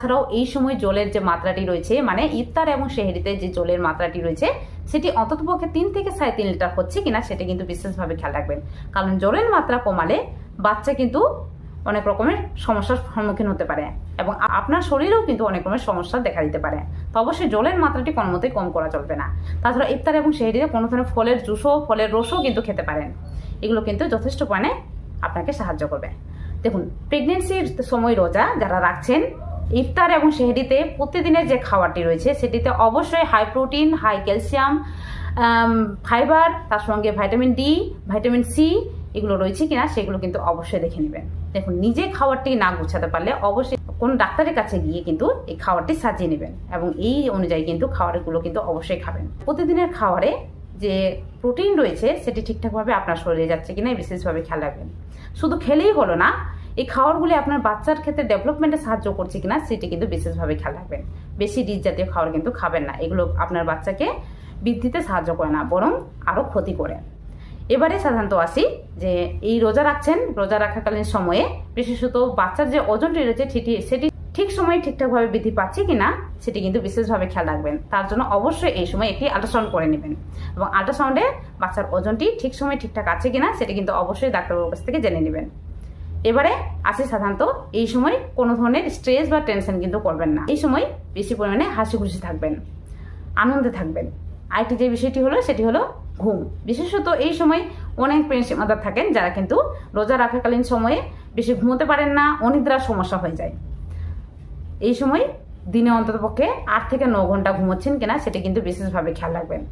এছাড়াও এই সময় জলের যে মাত্রাটি রয়েছে, মানে ইফতার এবং সেহরিতে যে জলের মাত্রাটি রয়েছে সেটি অন্ততপক্ষে 3 থেকে 3.5 লিটার হচ্ছে কিনা সেটা কিন্তু বিশেষভাবে খেয়াল রাখবেন। কারণ জলের মাত্রা কমালে বাচ্চা কিন্তু অনেক রকমের সমস্যার সম্মুখীন হতে পারে এবং আপনার শরীরেও কিন্তু অনেক রকমের সমস্যা দেখা দিতে পারে। তো অবশ্যই জলের মাত্রাটি কোনো মতেই কম করা চলবে না। তাছাড়া ইফতার এবং সেহরিতে কোনো ধরনের ফলের জুসও, ফলের রসও কিন্তু খেতে পারেন। এগুলো কিন্তু যথেষ্ট পরিমাণে আপনাকে সাহায্য করবে। দেখুন, প্রেগনেন্সির সময় রোজা যারা রাখছেন, ইফতার এবং সেহরিতে প্রতিদিনের যে খাবারটি রয়েছে সেটিতে অবশ্যই high protein, high calcium, fibre, তার সঙ্গে ভিটামিন ডি, ভিটামিন সি এগুলো রয়েছে কিনা সেগুলো কিন্তু অবশ্যই দেখে নেবেন। দেখুন, নিজে খাবারটি না গুছাতে পারলে অবশ্যই কোন ডাক্তারের কাছে গিয়ে কিন্তু এই খাবারটি সাজিয়ে নেবেন এবং এই অনুযায়ী কিন্তু খাবারগুলো কিন্তু অবশ্যই খাবেন। প্রতিদিনের খাবারে যে প্রোটিন রয়েছে সেটি ঠিকঠাকভাবে আপনার শরীরে যাচ্ছে কিনা বিশেষভাবে খেয়াল রাখবেন। শুধু খেলেই হলো না, এই খাবারগুলি আপনার বাচ্চার ক্ষেত্রে ডেভেলপমেন্টে সাহায্য করছে কিনা সেটি কিন্তু বিশেষভাবে খেয়াল রাখবেন। বেশি রিচ জাতীয় খাবার কিন্তু খাবেন না, এগুলো আপনার বাচ্চাকে বৃদ্ধিতে সাহায্য করে না, বরং আরও ক্ষতি করে। এবারে সাধারণত আসি যে এই রোজা রাখছেন, রোজা রাখাকালীন সময়ে বিশেষত বাচ্চার যে ওজনটি রয়েছে সেটি ঠিক সময়ে ঠিকঠাকভাবে বৃদ্ধি পাচ্ছে কিনা সেটি কিন্তু বিশেষভাবে খেয়াল রাখবেন। তার জন্য অবশ্যই এই সময় একটি আল্ট্রাসাউন্ড করে নেবেন এবং আল্ট্রাসাউন্ডে বাচ্চার ওজনটি ঠিক সময়ে ঠিকঠাক আছে কিনা সেটি কিন্তু অবশ্যই ডাক্তারবাবুর কাছ থেকে জেনে নেবেন। এবারে আসি, সাধারণত এই সময় কোনো ধরনের স্ট্রেস বা টেনশন কিন্তু করবেন না। এই সময় বেশি পরিমাণে হাসি খুশি থাকবেন, আনন্দে থাকবেন। আরেকটি যে বিষয়টি হলো সেটি হলো ঘুম। বিশেষত এই সময় অনেক প্রেগনেন্সি মাদার থাকেন যারা কিন্তু রোজা রাখাকালীন সময়ে বেশি ঘুমোতে পারেন না, অনিদ্রার সমস্যা হয়ে যায়। এই সময় দিনে অন্ততপক্ষে 8 থেকে 9 ঘন্টা ঘুমোচ্ছেন কিনা সেটা কিন্তু বিশেষভাবে খেয়াল রাখবেন।